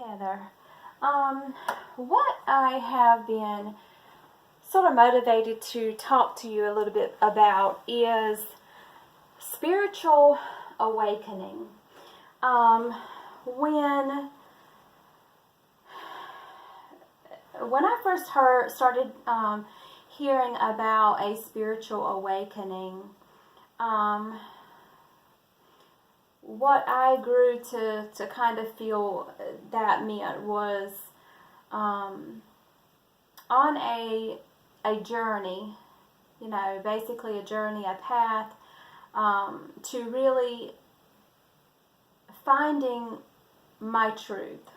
Heather. What I have been sort of motivated to talk to you a little bit about is spiritual awakening. When I first started hearing about a spiritual awakening, what I grew to kind of feel that meant was on a journey, basically a journey, a path to really finding my truth,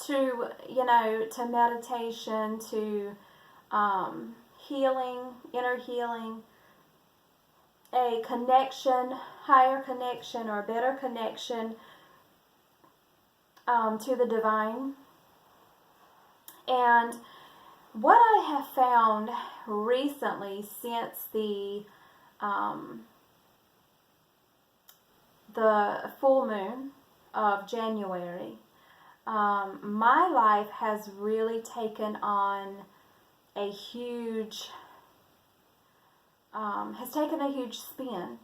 to meditation, to healing, inner healing, a connection, higher connection or better connection to the divine. And what I have found recently since the full moon of January, my life has really taken on a huge spin.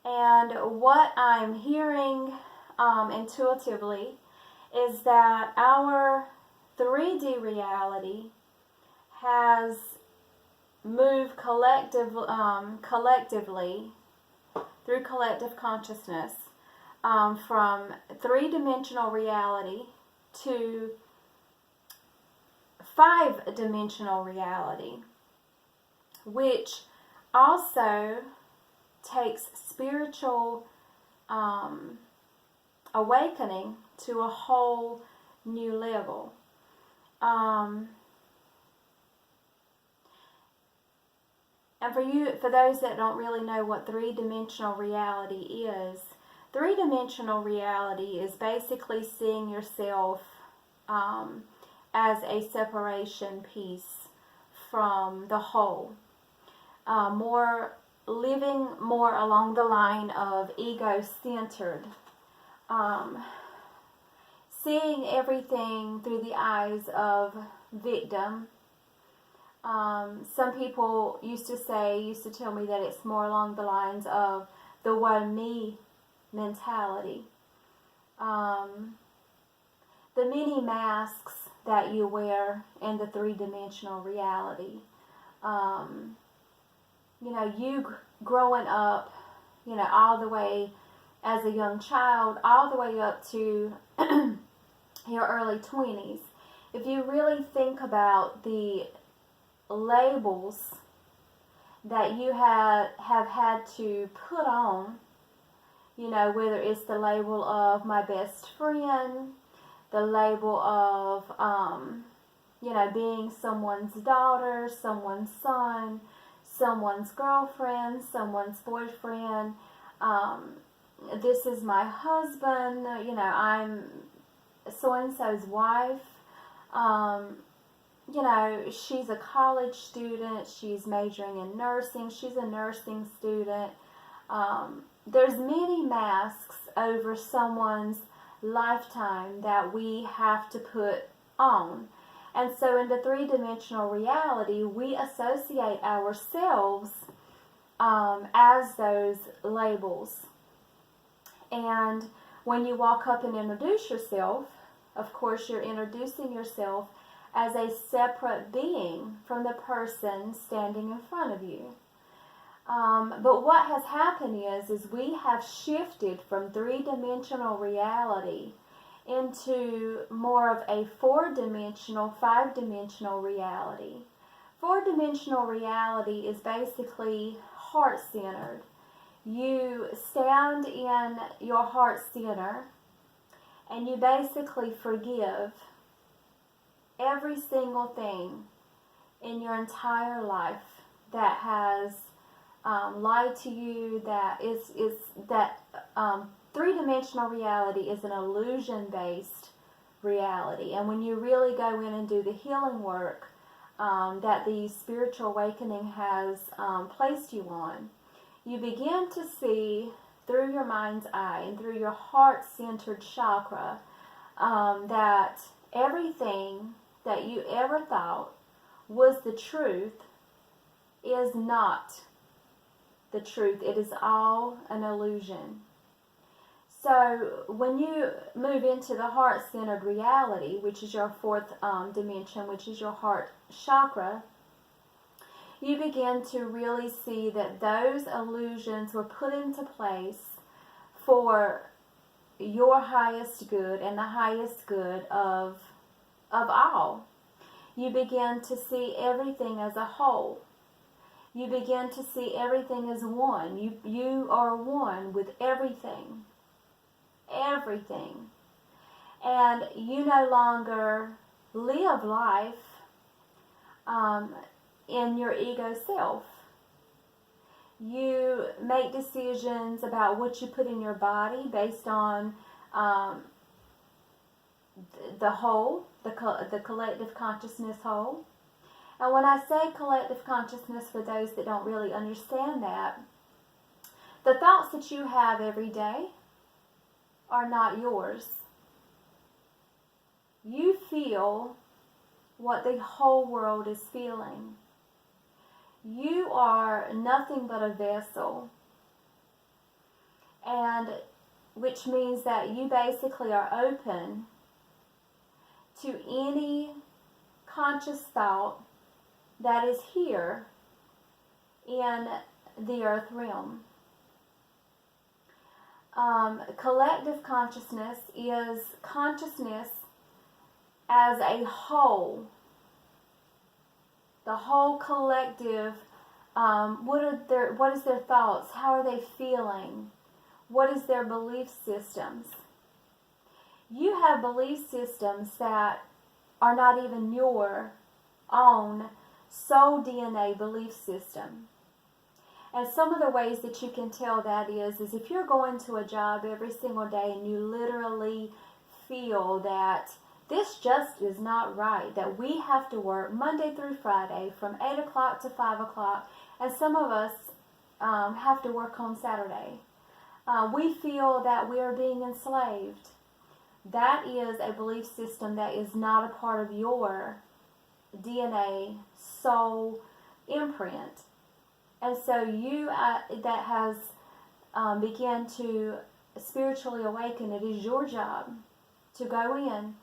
And what I'm hearing intuitively is that our 3D reality has moved collectively through collective consciousness from three-dimensional reality to five-dimensional reality, which also takes spiritual awakening to a whole new level. And for those that don't really know what three-dimensional reality is, three-dimensional reality is basically seeing yourself as a separation piece from the whole. Living more along the line of ego-centered. Seeing everything through the eyes of victim. Some people used to tell me that it's more along the lines of the woe me mentality. The many masks that you wear in the three-dimensional reality. You growing up, all the way as a young child, all the way up to your early 20s. If you really think about the labels that you have had to put on, whether it's the label of my best friend, the label of, being someone's daughter, someone's son, someone's girlfriend, someone's boyfriend, this is my husband, I'm so-and-so's wife, she's a college student, she's majoring in nursing, she's a nursing student. There's many masks over someone's lifetime that we have to put on. And so in the three-dimensional reality, we associate ourselves as those labels. And when you walk up and introduce yourself, of course you're introducing yourself as a separate being from the person standing in front of you. But what has happened is we have shifted from three-dimensional reality into more of a four-dimensional, five-dimensional reality. Four-dimensional reality is basically heart-centered. You stand in your heart center and you basically forgive every single thing in your entire life that has lied to you, that three-dimensional reality is an illusion-based reality. And when you really go in and do the healing work that the spiritual awakening has placed you on, you begin to see through your mind's eye and through your heart-centered chakra, that everything that you ever thought was the truth is not the truth. It is all an illusion. So when you move into the heart-centered reality, which is your fourth dimension, which is your heart chakra, you begin to really see that those illusions were put into place for your highest good and the highest good of all. You begin to see everything as a whole. You begin to see everything as one. You are one with everything. Everything. And you no longer live life in your ego self. You make decisions about what you put in your body based on the whole, the collective consciousness whole. And when I say collective consciousness, for those that don't really understand that, the thoughts that you have every day are not yours. You feel what the whole world is feeling. You are nothing but a vessel, and which means that you basically are open to any conscious thought that is here in the earth realm. Collective consciousness is consciousness as a whole. The whole collective, what is their thoughts? How are they feeling? What is their belief systems? You have belief systems that are not even your own soul DNA belief system. And some of the ways that you can tell that is if you're going to a job every single day and you literally feel that this just is not right, that we have to work Monday through Friday from 8 o'clock to 5 o'clock, and some of us have to work on Saturday. We feel that we are being enslaved. That is a belief system that is not a part of your DNA soul imprint. And so you that has begun to spiritually awaken, it is your job to go in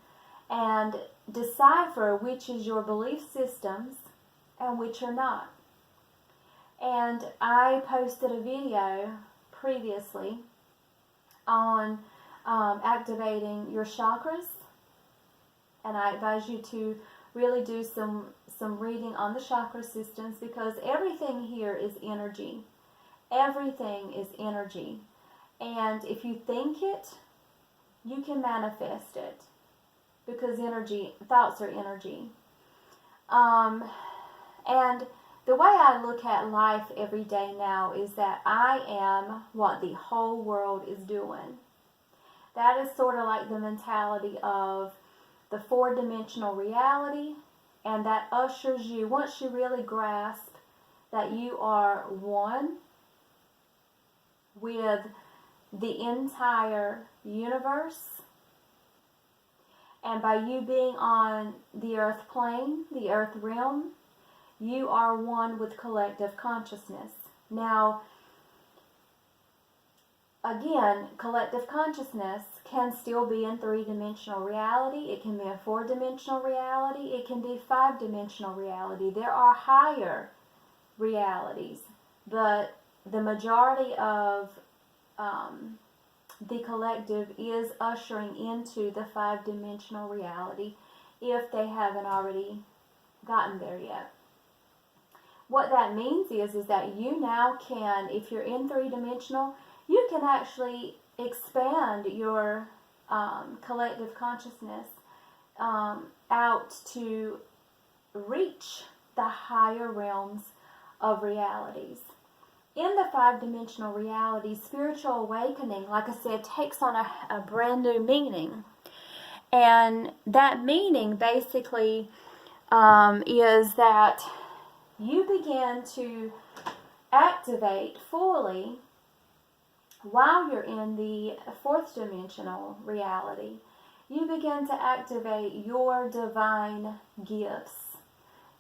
and decipher which is your belief systems and which are not. And I posted a video previously on activating your chakras, and I advise you to really do some reading on the chakra systems, because everything here is energy. Everything is energy. And if you think it, you can manifest it, because thoughts are energy. And the way I look at life every day now is that I am what the whole world is doing. That is sort of like the mentality of the four-dimensional reality, and that ushers you, once you really grasp that you are one with the entire universe, and by you being on the earth plane, the earth realm, you are one with collective consciousness. Now, again, collective consciousness can still be in three-dimensional reality. It can be in four-dimensional reality. It can be five-dimensional reality. There are higher realities, but the majority of the collective is ushering into the five-dimensional reality if they haven't already gotten there yet. What that means is that you now can, if you're in three-dimensional, you can actually expand your collective consciousness out to reach the higher realms of realities. In the five-dimensional reality, spiritual awakening, like I said, takes on a brand new meaning. And that meaning basically is that you begin to activate fully while you're in the fourth dimensional reality, you begin to activate your divine gifts,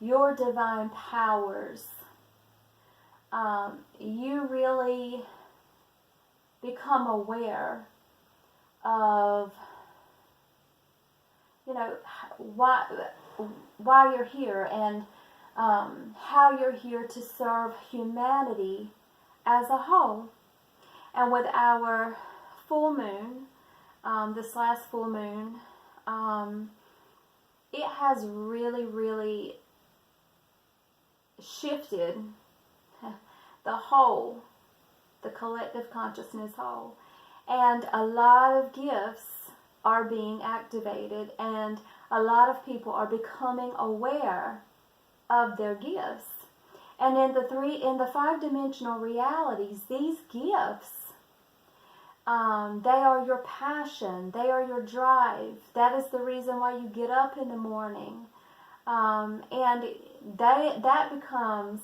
your divine powers. You really become aware of, why you're here, and how you're here to serve humanity as a whole. And with our full moon, this last full moon, it has really, really shifted the collective consciousness whole. And a lot of gifts are being activated, and a lot of people are becoming aware of their gifts. And in the five-dimensional realities, these gifts, they are your passion, they are your drive. That is the reason why you get up in the morning. And that becomes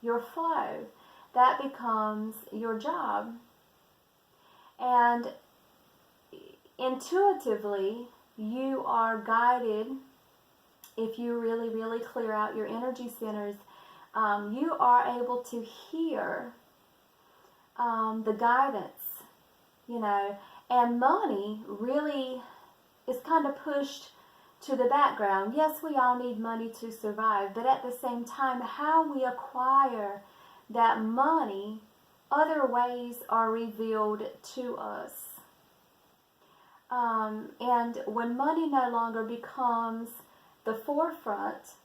your flow. That becomes your job. And intuitively, you are guided. If you really, really clear out your energy centers, you are able to hear the guidance, and money really is kind of pushed to the background. Yes, we all need money to survive, but at the same time, how we acquire that money, other ways are revealed to us. And when money no longer becomes the forefront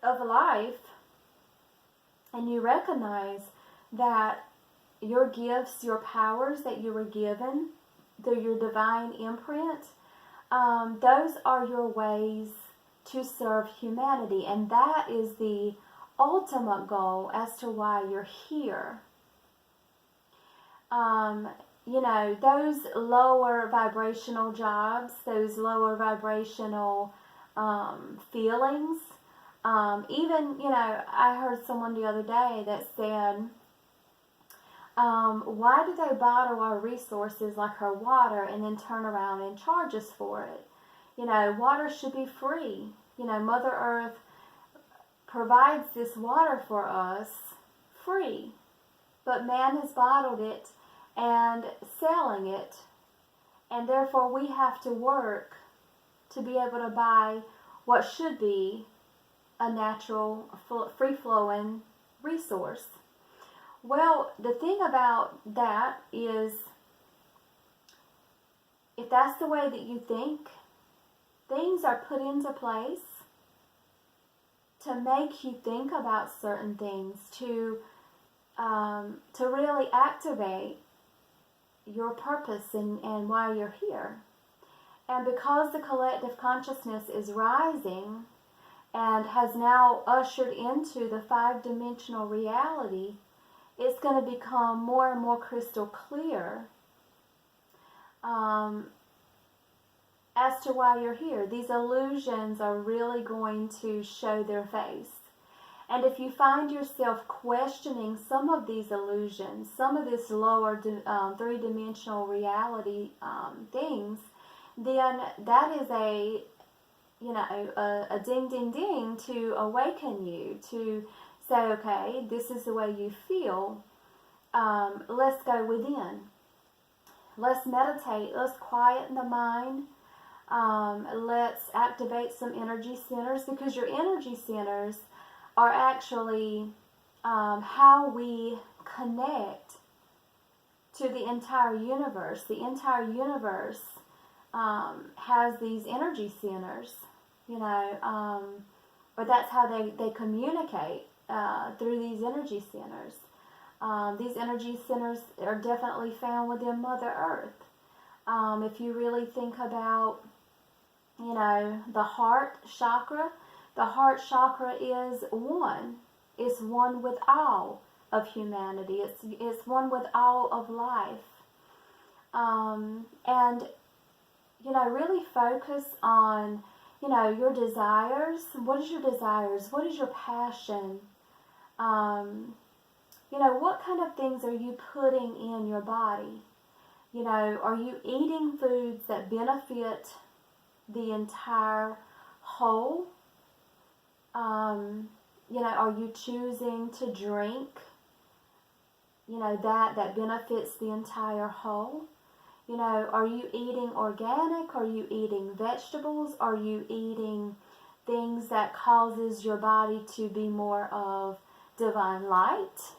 of life, and you recognize that your gifts, your powers that you were given through your divine imprint, those are your ways to serve humanity. And that is the ultimate goal as to why you're here. Those lower vibrational jobs, those lower vibrational feelings, I heard someone the other day that said, why do they bottle our resources like our water and then turn around and charge us for it? Water should be free. Mother Earth provides this water for us free, but man has bottled it and selling it, and therefore we have to work to be able to buy what should be a natural, free-flowing resource. Well, the thing about that is, if that's the way that you think, things are put into place to make you think about certain things, to really activate your purpose and why you're here. And because the collective consciousness is rising and has now ushered into the five-dimensional reality, it's going to become more and more crystal clear as to why you're here. These illusions are really going to show their face. And if you find yourself questioning some of these illusions, some of this lower three-dimensional reality things, then that is a ding, ding, ding to awaken you, to say, okay, this is the way you feel. Let's go within. Let's meditate. Let's quieten the mind. Let's activate some energy centers, because your energy centers are actually how we connect to the entire universe. The entire universe has these energy centers, but that's how they communicate through these energy centers. These energy centers are definitely found within Mother Earth. If you really think about, the heart chakra is one. It's one with all of humanity. It's one with all of life. And really focus on, your desires. What is your desires? What is your passion? What kind of things are you putting in your body? Are you eating foods that benefit the entire whole? Are you choosing to drink, that benefits the entire whole? Are you eating organic? Are you eating vegetables? Are you eating things that causes your body to be more of divine light?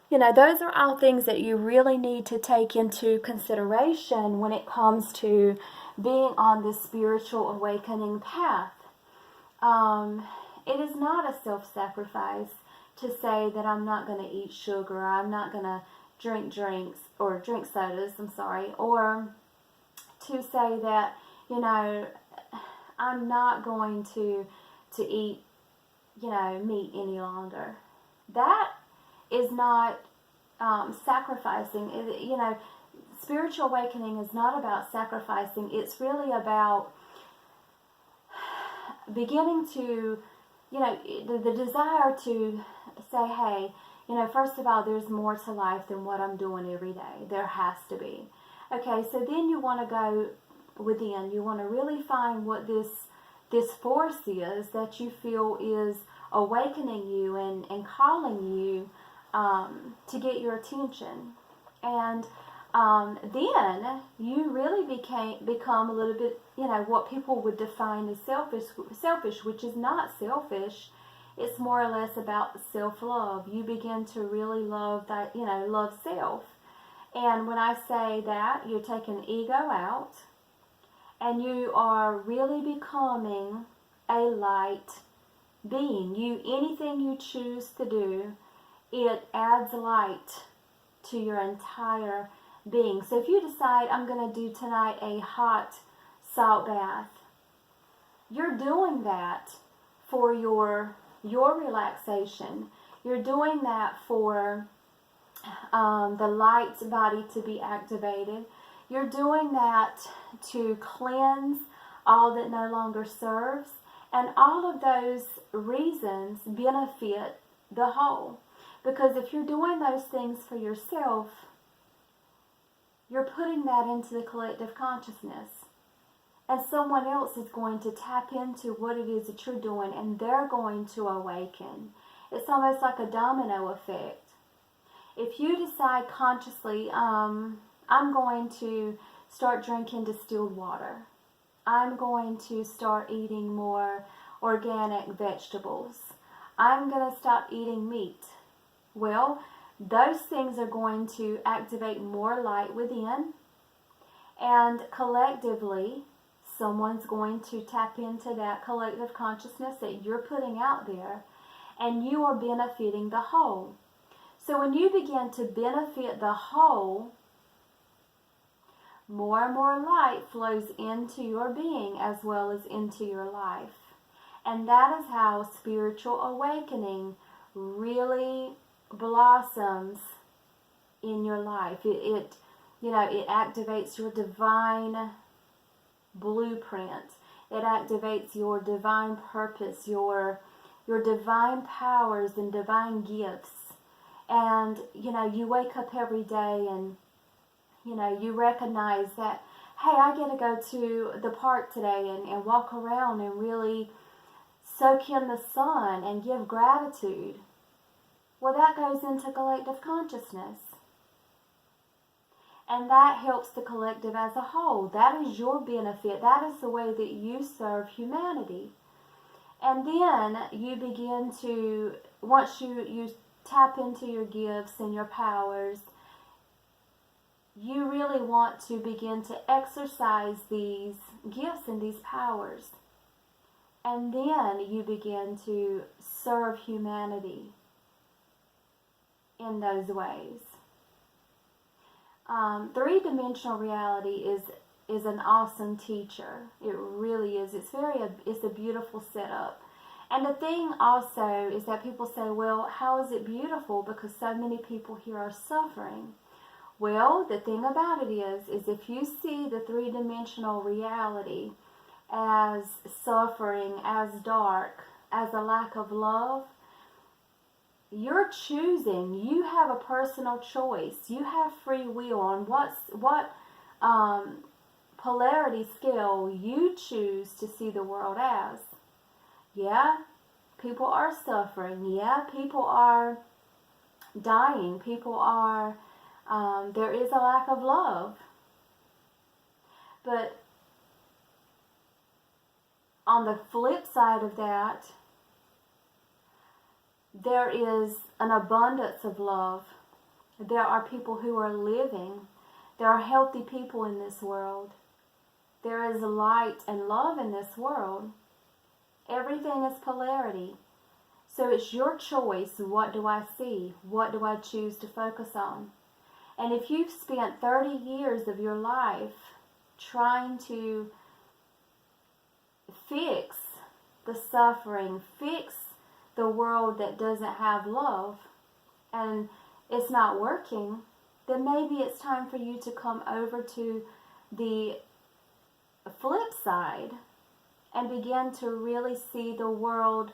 Those are all things that you really need to take into consideration when it comes to being on this spiritual awakening path. It is not a self-sacrifice to say that I'm not going to eat sugar, or I'm not going to drink sodas, or to say that, I'm not going to eat, meat any longer. That is not sacrificing. Spiritual awakening is not about sacrificing. It's really about beginning to, the desire to say, hey, first of all, there's more to life than what I'm doing every day. There has to be. Okay, so then you want to go within. You want to really find what this force is that you feel is awakening you and calling you to get your attention. And then you really become a little bit, what people would define as selfish, which is not selfish. It's more or less about self-love. You begin to really love that, love self. And when I say that, you're taking ego out, and you are really becoming a light being. Anything you choose to do, it adds light to your entire being. So if you decide, I'm going to do tonight a hot salt bath, you're doing that for your relaxation. You're doing that for the light body to be activated. You're doing that to cleanse all that no longer serves. And all of those reasons benefit the whole. Because if you're doing those things for yourself, you're putting that into the collective consciousness. And someone else is going to tap into what it is that you're doing, and they're going to awaken. It's almost like a domino effect. If you decide consciously, I'm going to start drinking distilled water. I'm going to start eating more organic vegetables. I'm going to stop eating meat. Well, those things are going to activate more light within, and collectively, someone's going to tap into that collective consciousness that you're putting out there, and you are benefiting the whole. So when you begin to benefit the whole, more and more light flows into your being as well as into your life. And that is how spiritual awakening really blossoms in your life. It activates your divine blueprint. It activates your divine purpose, your divine powers and divine gifts. And, you wake up every day and, you recognize that, hey, I get to go to the park today and walk around and really soak in the sun and give gratitude. Well, that goes into collective consciousness. And that helps the collective as a whole. That is your benefit. That is the way that you serve humanity. And then you begin to, once you tap into your gifts and your powers, you really want to begin to exercise these gifts and these powers. And then you begin to serve humanity in those ways. Three-dimensional reality is an awesome teacher. It really is. It's a beautiful setup. And the thing also is that people say, well, how is it beautiful? Because so many people here are suffering. Well, the thing about it is if you see the three-dimensional reality as suffering, as dark, as a lack of love, you're choosing. You have a personal choice. You have free will on what polarity scale you choose to see the world as. Yeah, people are suffering. Yeah, people are dying. People are, there is a lack of love. But on the flip side of that, there is an abundance of love. There are people who are living. There are healthy people in this world. There is light and love in this world. Everything is polarity. So it's your choice. What do I see? What do I choose to focus on? And if you've spent 30 years of your life trying to fix the suffering, fix the world that doesn't have love, and it's not working, then maybe it's time for you to come over to the flip side and begin to really see the world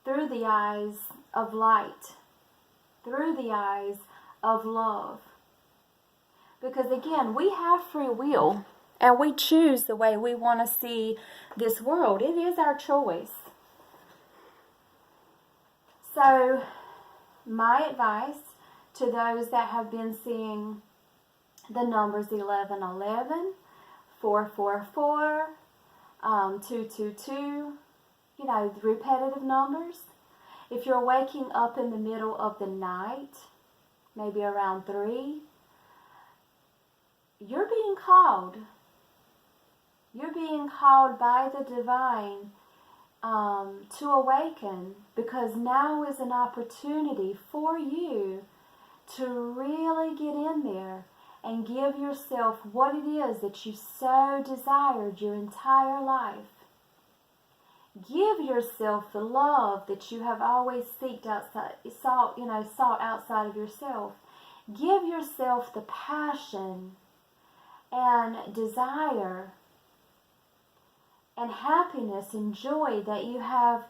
through the eyes of light, through the eyes of love. Because again, we have free will and we choose the way we want to see this world. It is our choice. So, my advice to those that have been seeing the numbers 1111, 444, 222, the repetitive numbers. If you're waking up in the middle of the night, maybe around 3, you're being called. You're being called by the divine to awaken, because now is an opportunity for you to really get in there and give yourself what it is that you so desired your entire life. Give yourself the love that you have always sought outside of yourself. Give yourself the passion and desire and happiness and joy that you have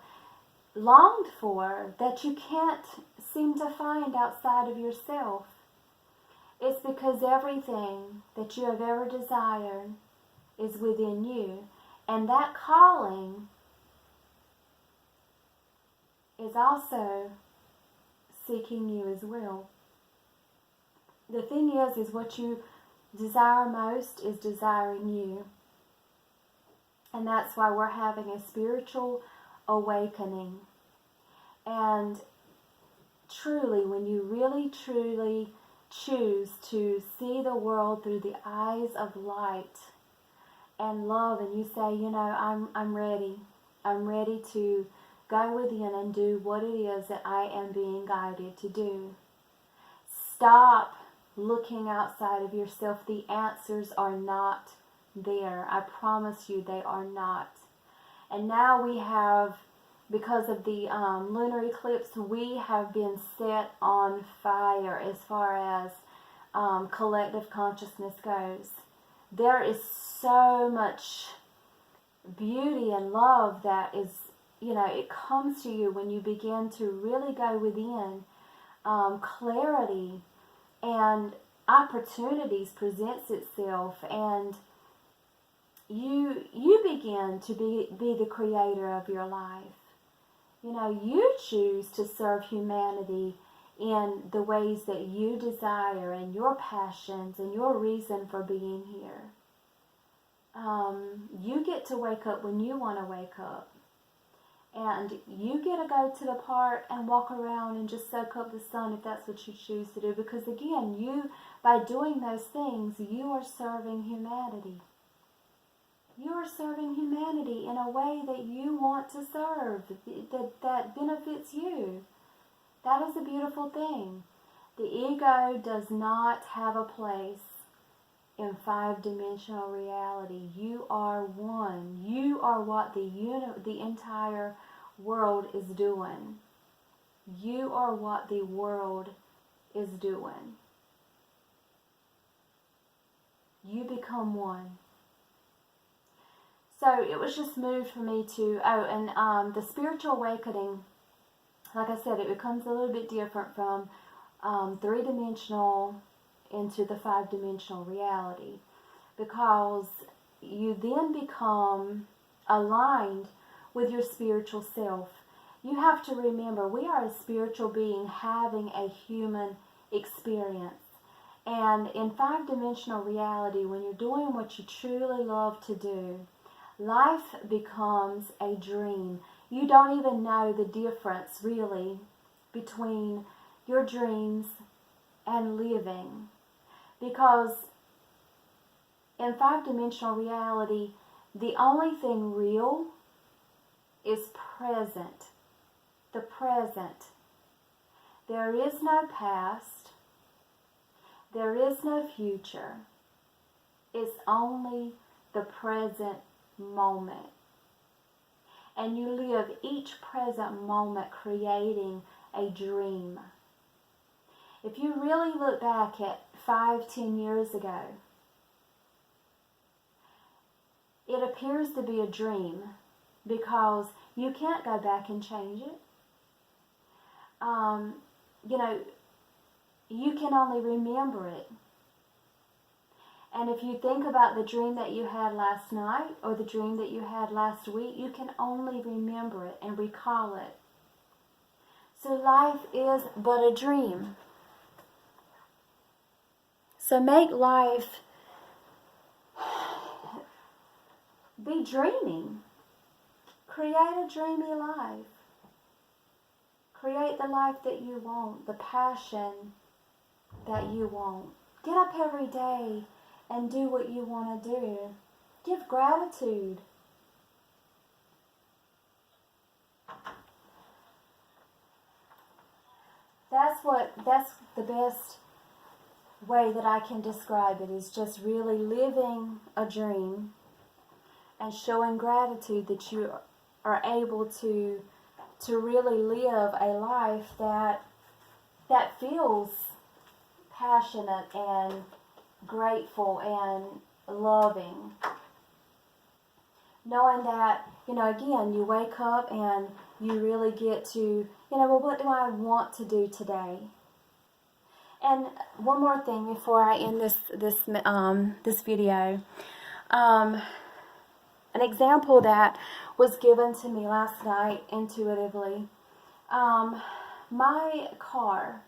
longed for, that you can't seem to find outside of yourself. It's because everything that you have ever desired is within you. And that calling is also seeking you as well. The thing is what you desire most is desiring you. And that's why we're having a spiritual awakening. And truly, when you really, truly choose to see the world through the eyes of light and love, and you say, I'm ready. I'm ready to go within and do what it is that I am being guided to do. Stop looking outside of yourself. The answers are not there. I promise you they are not. And now we have, because of the lunar eclipse, we have been set on fire as far as collective consciousness goes. There is so much beauty and love that is, it comes to you when you begin to really go within. Clarity and opportunities presents itself, and you begin to be the creator of your life. You choose to serve humanity in the ways that you desire and your passions and your reason for being here. You get to wake up when you want to wake up. And you get to go to the park and walk around and just soak up the sun if that's what you choose to do. Because again, by doing those things, you are serving humanity. You are serving humanity in a way that you want to serve, that benefits you. That is a beautiful thing. The ego does not have a place in 5-dimensional reality. You are one. You are what the entire world is doing. You are what the world is doing. You become one. So it was just moved for me to, the spiritual awakening like I said, it becomes a little bit different from three-dimensional into the five-dimensional reality, because you then become aligned with your spiritual self. You have to remember, we are a spiritual being having a human experience. And in five-dimensional reality, when you're doing what you truly love to do, life becomes a dream. You don't even know the difference, really, between your dreams and living. Because in five-dimensional reality, the only thing real is present. The present. There is no past. There is no future. It's only the present moment. And you live each present moment creating a dream. If you really look back at 5-10 years ago, it appears to be a dream because you can't go back and change it. You can only remember it. And if you think about the dream that you had last night or the dream that you had last week, you can only remember it and recall it. So life is but a dream. So make life be dreaming. Create a dreamy life. Create the life that you want, the passion that you want. Get up every day and do what you want to do. Give gratitude. That's the best way that I can describe it, is just really living a dream and showing gratitude that you are able to really live a life that feels passionate and grateful and loving. Knowing that, again, you wake up and you really get to, well, what do I want to do today? And one more thing before I end this video. An example that was given to me last night intuitively. My car,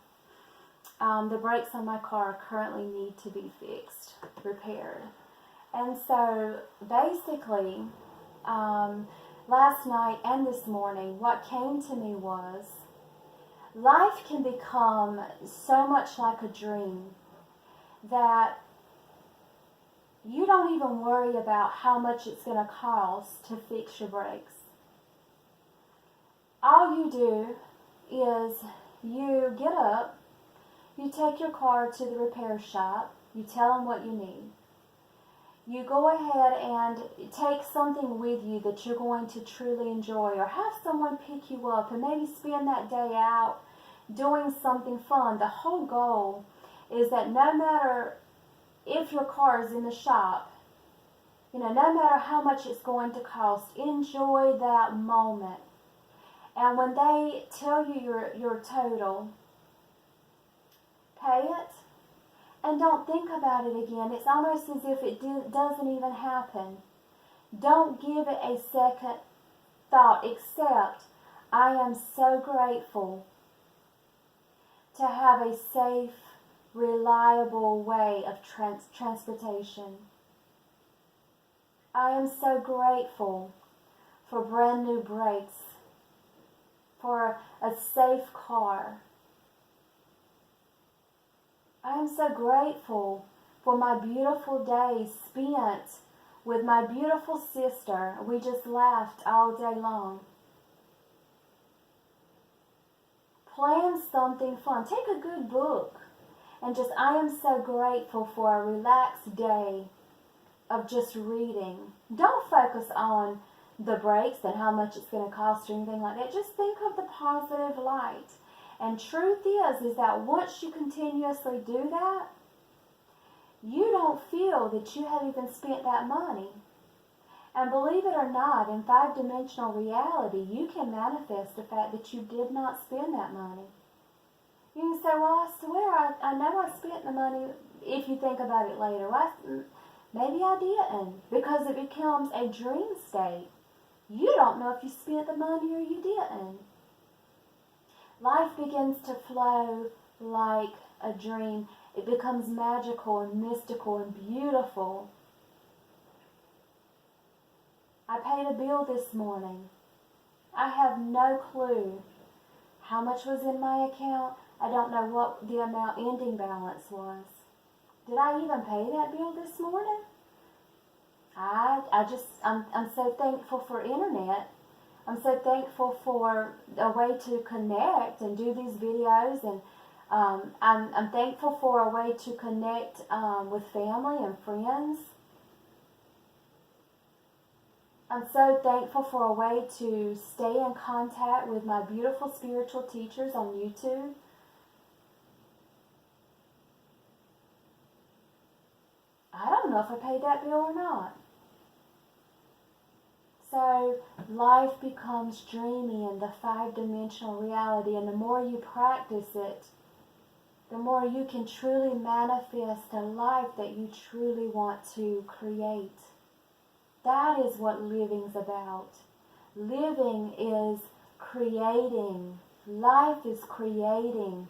the brakes on my car currently need to be fixed, repaired. And so basically, last night and this morning, what came to me was, life can become so much like a dream that you don't even worry about how much it's going to cost to fix your brakes. All you do is you get up, you take your car to the repair shop, you tell them what you need. You go ahead and take something with you that you're going to truly enjoy, or have someone pick you up and maybe spend that day out doing something fun. The whole goal is that no matter if your car is in the shop, no matter how much it's going to cost, enjoy that moment. And when they tell you your total, pay it and don't think about it again. It's almost as if it doesn't even happen. Don't give it a second thought, except, I am so grateful to have a safe, reliable way of transportation. I am so grateful for brand new brakes, for a safe car. I am so grateful for my beautiful days spent with my beautiful sister. We just laughed all day long. Plan something fun. Take a good book. And I am so grateful for a relaxed day of just reading. Don't focus on the brakes and how much it's going to cost or anything like that. Just think of the positive light. And truth is that once you continuously do that, you don't feel that you have even spent that money. And believe it or not, in five-dimensional reality, you can manifest the fact that you did not spend that money. You can say, well, I swear, I know I spent the money, if you think about it later. Well, maybe I didn't, because it becomes a dream state. You don't know if you spent the money or you didn't. Life begins to flow like a dream. It becomes magical and mystical and beautiful. I paid a bill this morning. I have no clue how much was in my account. I don't know what the amount ending balance was. Did I even pay that bill this morning? I'm so thankful for internet. I'm so thankful for a way to connect and do these videos, and I'm thankful for a way to connect with family and friends. I'm so thankful for a way to stay in contact with my beautiful spiritual teachers on YouTube. I don't know if I paid that bill or not. So life becomes dreamy in the five-dimensional reality, and the more you practice it, the more you can truly manifest a life that you truly want to create. That is what living's about. Living is creating. Life is creating.